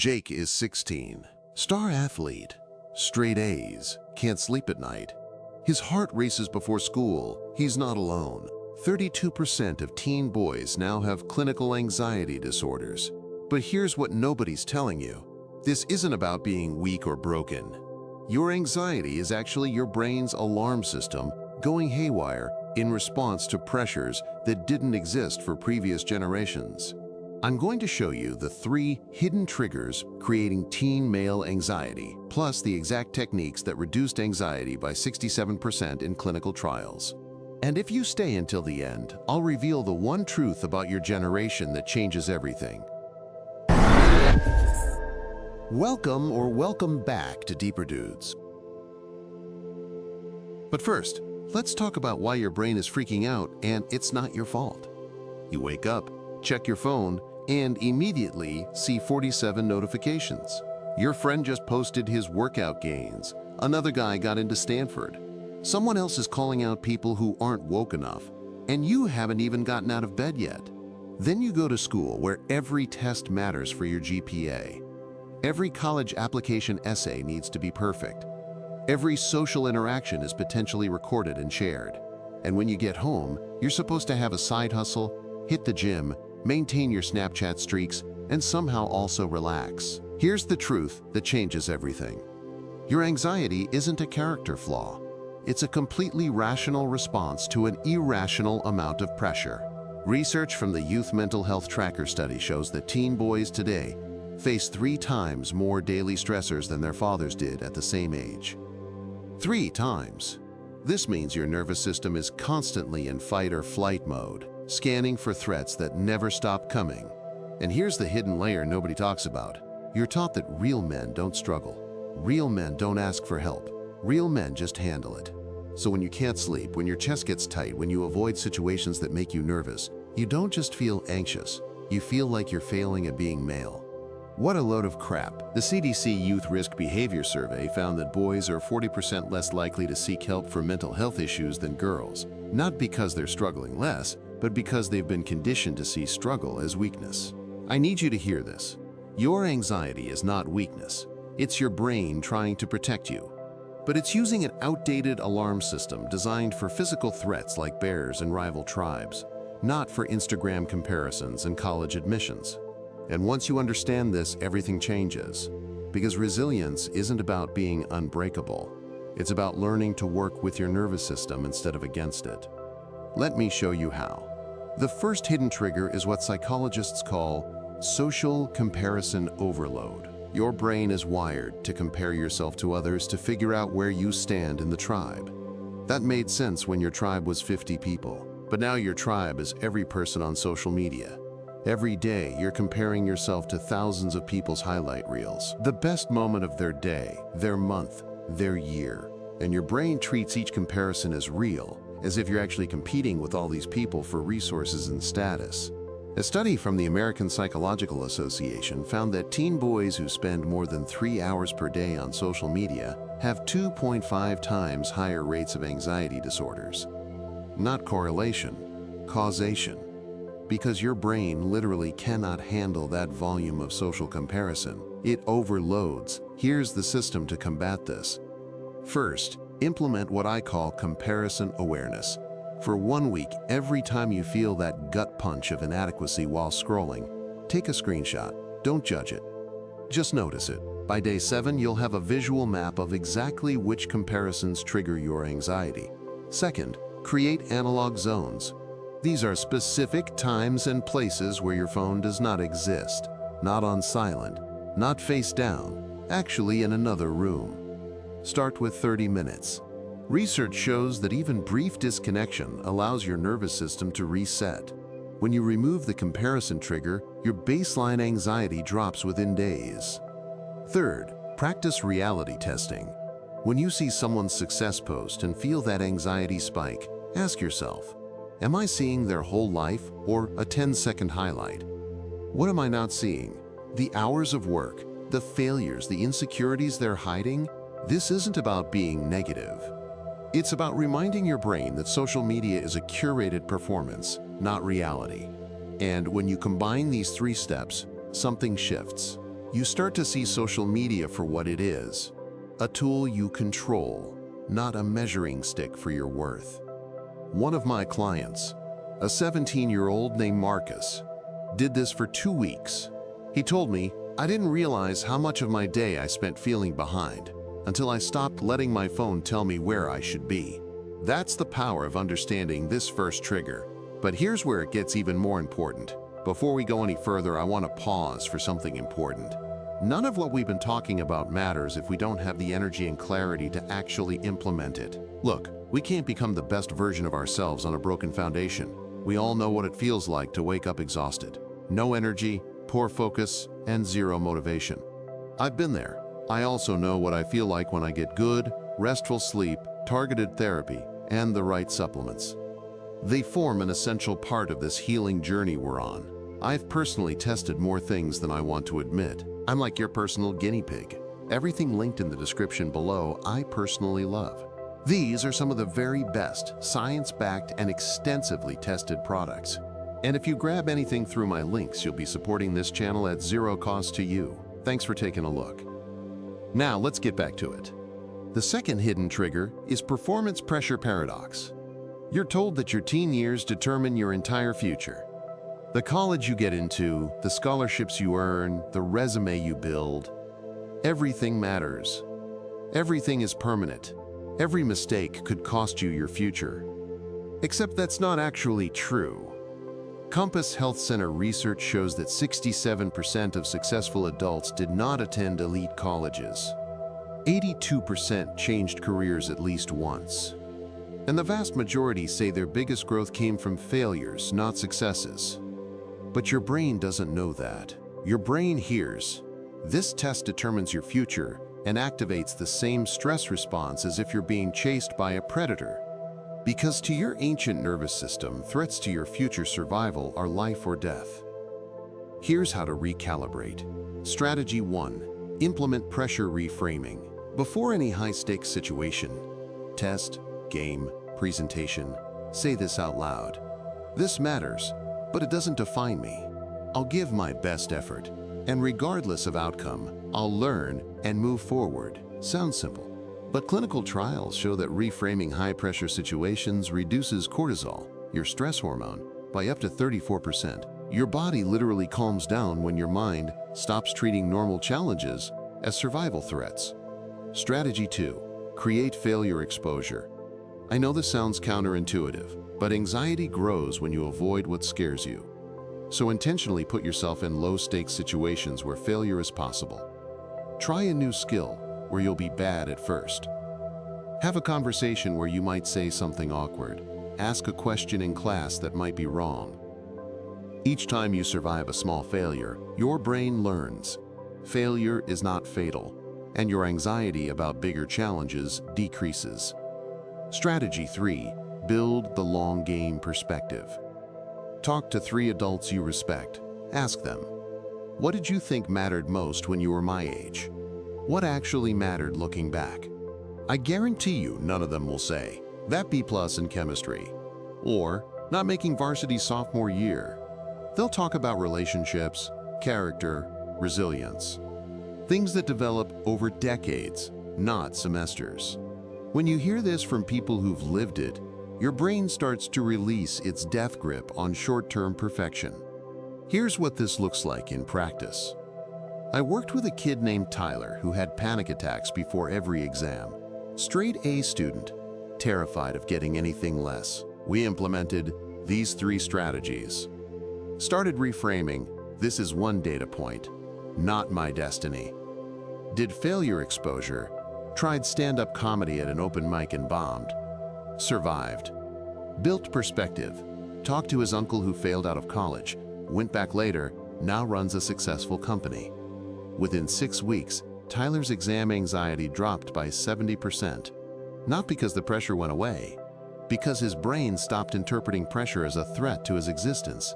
Jake is 16, star athlete, straight A's, can't sleep at night. His heart races before school. He's not alone. 32% of teen boys now have clinical anxiety disorders. But here's what nobody's telling you. This isn't about being weak or broken. Your anxiety is actually your brain's alarm system going haywire in response to pressures that didn't exist for previous generations. I'm going to show you the 3 hidden triggers creating teen male anxiety, plus the exact techniques that reduced anxiety by 67% in clinical trials. And if you stay until the end, I'll reveal the one truth about your generation that changes everything. Welcome back to Deeper Dudes. But first, let's talk about why your brain is freaking out and it's not your fault. You wake up, check your phone, and immediately see 47 notifications. Your friend just posted his workout gains. Another guy got into Stanford. Someone else is calling out people who aren't woke enough, and you haven't even gotten out of bed yet. Then you go to school where every test matters for your GPA. Every college application essay needs to be perfect. Every social interaction is potentially recorded and shared. And when you get home, you're supposed to have a side hustle, hit the gym, maintain your Snapchat streaks, and somehow also relax. Here's the truth that changes everything. Your anxiety isn't a character flaw. It's a completely rational response to an irrational amount of pressure. Research from the Youth Mental Health Tracker study shows that teen boys today face 3 times more daily stressors than their fathers did at the same age. 3 times. This means your nervous system is constantly in fight or flight mode, scanning for threats that never stop coming. And here's the hidden layer nobody talks about. You're taught that real men don't struggle. Real men don't ask for help. Real men just handle it. So when you can't sleep, when your chest gets tight, when you avoid situations that make you nervous, you don't just feel anxious. You feel like you're failing at being male. What a load of crap. The CDC Youth Risk Behavior Survey found that boys are 40% less likely to seek help for mental health issues than girls. Not because they're struggling less, but because they've been conditioned to see struggle as weakness. I need you to hear this. Your anxiety is not weakness. It's your brain trying to protect you. But it's using an outdated alarm system designed for physical threats like bears and rival tribes, not for Instagram comparisons and college admissions. And once you understand this, everything changes. Because resilience isn't about being unbreakable. It's about learning to work with your nervous system instead of against it. Let me show you how. The first hidden trigger is what psychologists call social comparison overload. Your brain is wired to compare yourself to others to figure out where you stand in the tribe. That made sense when your tribe was 50 people, but now your tribe is every person on social media. Every day, you're comparing yourself to thousands of people's highlight reels, the best moment of their day, their month, their year. And your brain treats each comparison as real, as if you're actually competing with all these people for resources and status. A study from the American Psychological Association found that teen boys who spend more than 3 hours per day on social media have 2.5 times higher rates of anxiety disorders. Not correlation, causation. Because your brain literally cannot handle that volume of social comparison. It overloads. Here's the system to combat this. First, implement what I call comparison awareness. For 1 week, every time you feel that gut punch of inadequacy while scrolling, take a screenshot. Don't judge it. Just notice it. By day 7, you'll have a visual map of exactly which comparisons trigger your anxiety. Second, create analog zones. These are specific times and places where your phone does not exist, not on silent, not face down, actually in another room. Start with 30 minutes. Research shows that even brief disconnection allows your nervous system to reset. When you remove the comparison trigger, your baseline anxiety drops within days. Third, practice reality testing. When you see someone's success post and feel that anxiety spike, ask yourself, am I seeing their whole life or a 10-second highlight? What am I not seeing? The hours of work, the failures, the insecurities they're hiding? This isn't about being negative. It's about reminding your brain that social media is a curated performance, not reality. And when you combine these 3 steps, something shifts. You start to see social media for what it is, a tool you control, not a measuring stick for your worth. One of my clients, a 17-year-old named Marcus, did this for 2 weeks. He told me, "I didn't realize how much of my day I spent feeling behind until I stopped letting my phone tell me where I should be." That's the power of understanding this first trigger. But here's where it gets even more important. Before we go any further, I want to pause for something important. None of what we've been talking about matters if we don't have the energy and clarity to actually implement it. Look, we can't become the best version of ourselves on a broken foundation. We all know what it feels like to wake up exhausted. No energy, poor focus, and zero motivation. I've been there. I also know what I feel like when I get good, restful sleep, targeted therapy, and the right supplements. They form an essential part of this healing journey we're on. I've personally tested more things than I want to admit. I'm like your personal guinea pig. Everything linked in the description below I personally love. These are some of the very best, science-backed and extensively tested products. And if you grab anything through my links, you'll be supporting this channel at zero cost to you. Thanks for taking a look. Now let's get back to it. The second hidden trigger is performance pressure paradox. You're told that your teen years determine your entire future. The college you get into, the scholarships you earn, the resume you build, everything matters. Everything is permanent. Every mistake could cost you your future. Except that's not actually true. Compass Health Center research shows that 67% of successful adults did not attend elite colleges. 82% changed careers at least once. And the vast majority say their biggest growth came from failures, not successes. But your brain doesn't know that. Your brain hears, "This test determines your future," and activates the same stress response as if you're being chased by a predator. Because to your ancient nervous system, threats to your future survival are life or death. Here's how to recalibrate. Strategy 1. Implement pressure reframing. Before any high-stakes situation, test, game, presentation, say this out loud. "This matters, but it doesn't define me. I'll give my best effort, and regardless of outcome, I'll learn and move forward." Sounds simple, but clinical trials show that reframing high-pressure situations reduces cortisol, your stress hormone, by up to 34%. Your body literally calms down when your mind stops treating normal challenges as survival threats. Strategy 2. Create failure exposure. I know this sounds counterintuitive, but anxiety grows when you avoid what scares you. So intentionally put yourself in low-stakes situations where failure is possible. Try a new skill where you'll be bad at first. Have a conversation where you might say something awkward. Ask a question in class that might be wrong. Each time you survive a small failure, your brain learns. Failure is not fatal, and your anxiety about bigger challenges decreases. Strategy 3. Build the long game perspective. Talk to 3 adults you respect. Ask them, "What did you think mattered most when you were my age? What actually mattered looking back?" I guarantee you none of them will say, "That B+ in chemistry," or "not making varsity sophomore year." They'll talk about relationships, character, resilience. Things that develop over decades, not semesters. When you hear this from people who've lived it, your brain starts to release its death grip on short-term perfection. Here's what this looks like in practice. I worked with a kid named Tyler who had panic attacks before every exam. Straight A student, terrified of getting anything less. We implemented these 3 strategies. Started reframing, "This is one data point, not my destiny." Did failure exposure. Tried stand-up comedy at an open mic and bombed. Survived. Built perspective. Talked to his uncle who failed out of college. Went back later, now runs a successful company. Within 6 weeks, Tyler's exam anxiety dropped by 70%. Not because the pressure went away, because his brain stopped interpreting pressure as a threat to his existence.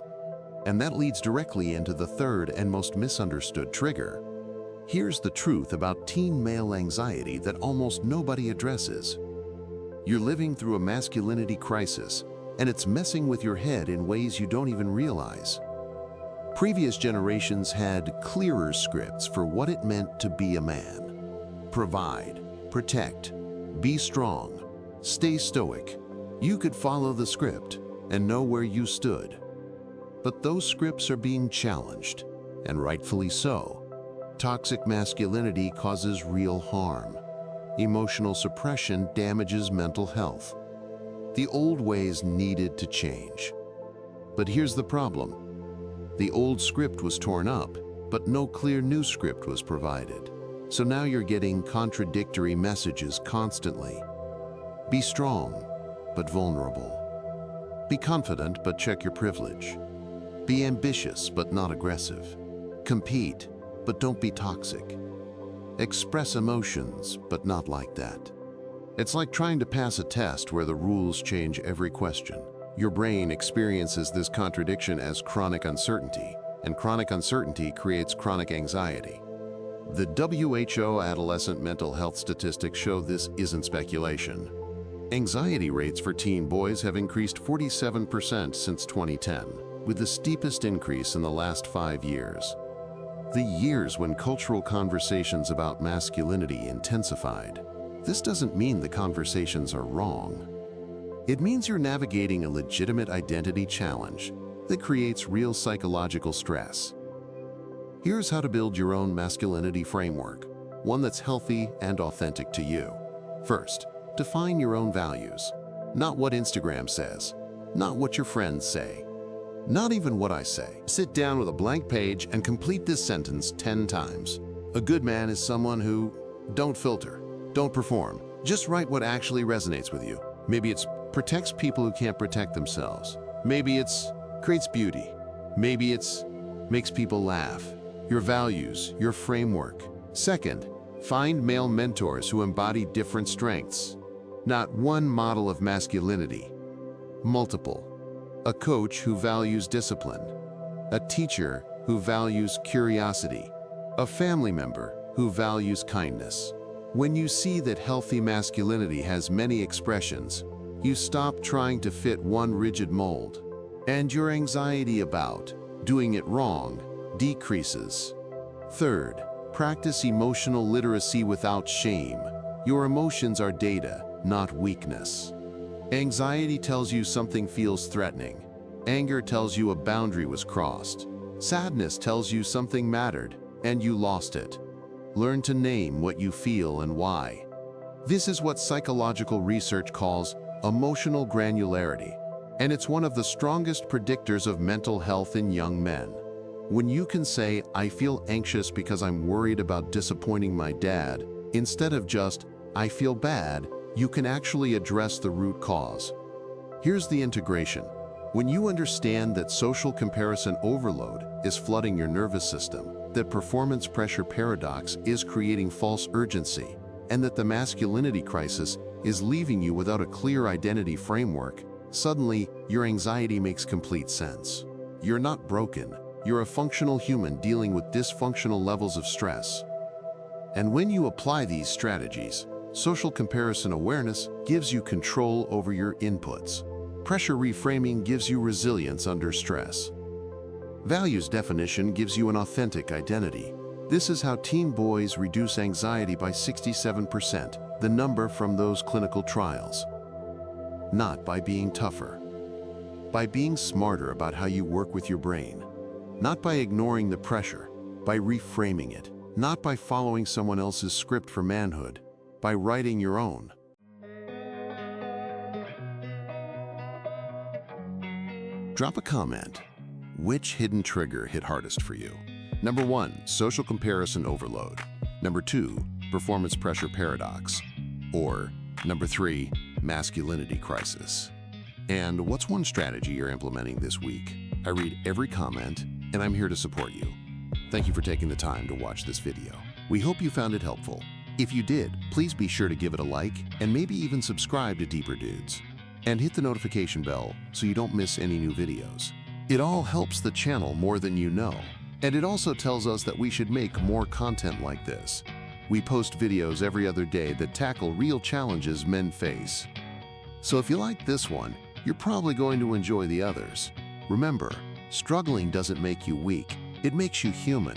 And that leads directly into the third and most misunderstood trigger. Here's the truth about teen male anxiety that almost nobody addresses. You're living through a masculinity crisis, and it's messing with your head in ways you don't even realize. Previous generations had clearer scripts for what it meant to be a man. Provide, protect, be strong, stay stoic. You could follow the script and know where you stood. But those scripts are being challenged, and rightfully so. Toxic masculinity causes real harm. Emotional suppression damages mental health. The old ways needed to change. But here's the problem. The old script was torn up, but no clear new script was provided. So now you're getting contradictory messages constantly. Be strong, but vulnerable. Be confident, but check your privilege. Be ambitious, but not aggressive. Compete, but don't be toxic. Express emotions, but not like that. It's like trying to pass a test where the rules change every question. Your brain experiences this contradiction as chronic uncertainty, and chronic uncertainty creates chronic anxiety. The WHO adolescent mental health statistics show this isn't speculation. Anxiety rates for teen boys have increased 47% since 2010, with the steepest increase in the last 5 years. The years when cultural conversations about masculinity intensified. This doesn't mean the conversations are wrong. It means you're navigating a legitimate identity challenge that creates real psychological stress. Here's how to build your own masculinity framework, one that's healthy and authentic to you. First, define your own values. Not what Instagram says, not what your friends say, not even what I say. Sit down with a blank page and complete this sentence 10 times. A good man is someone who don't filter, don't perform. Just write what actually resonates with you. Maybe it's protects people who can't protect themselves. Maybe it's creates beauty. Maybe it's makes people laugh. Your values, your framework. Second, find male mentors who embody different strengths. Not one model of masculinity, multiple. A coach who values discipline. A teacher who values curiosity. A family member who values kindness. When you see that healthy masculinity has many expressions, you stop trying to fit one rigid mold, and your anxiety about doing it wrong decreases. Third, practice emotional literacy without shame. Your emotions are data, not weakness. Anxiety tells you something feels threatening. Anger tells you a boundary was crossed. Sadness tells you something mattered, and you lost it. Learn to name what you feel and why. This is what psychological research calls emotional granularity, and it's one of the strongest predictors of mental health in young men. When you can say, I feel anxious because I'm worried about disappointing my dad, instead of just, I feel bad, you can actually address the root cause. Here's the integration. When you understand that social comparison overload is flooding your nervous system, that performance pressure paradox is creating false urgency, and that the masculinity crisis is leaving you without a clear identity framework, suddenly your anxiety makes complete sense. You're not broken. You're a functional human dealing with dysfunctional levels of stress. And when you apply these strategies, social comparison awareness gives you control over your inputs. Pressure reframing gives you resilience under stress. Values definition gives you an authentic identity. This is how teen boys reduce anxiety by 67%, the number from those clinical trials. Not by being tougher, by being smarter about how you work with your brain. Not by ignoring the pressure, by reframing it. Not by following someone else's script for manhood, by writing your own. Drop a comment. Which hidden trigger hit hardest for you? Number 1, social comparison overload. Number 2, performance pressure paradox. Or number 3, masculinity crisis. And what's one strategy you're implementing this week? I read every comment, and I'm here to support you. Thank you for taking the time to watch this video. We hope you found it helpful. If you did, please be sure to give it a like and maybe even subscribe to Deeper Dudes. And hit the notification bell so you don't miss any new videos. It all helps the channel more than you know. And it also tells us that we should make more content like this. We post videos every other day that tackle real challenges men face. So if you like this one, you're probably going to enjoy the others. Remember, Struggling doesn't make you weak, it makes you human.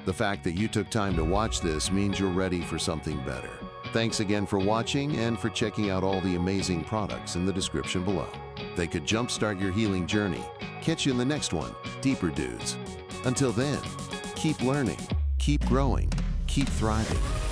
The fact that you took time to watch this means you're ready for something better. Thanks again for watching and for checking out all the amazing products in the description below. They could jumpstart your healing journey. Catch you in the next one, Deeper Dudes. Until then, keep learning, keep growing, keep thriving.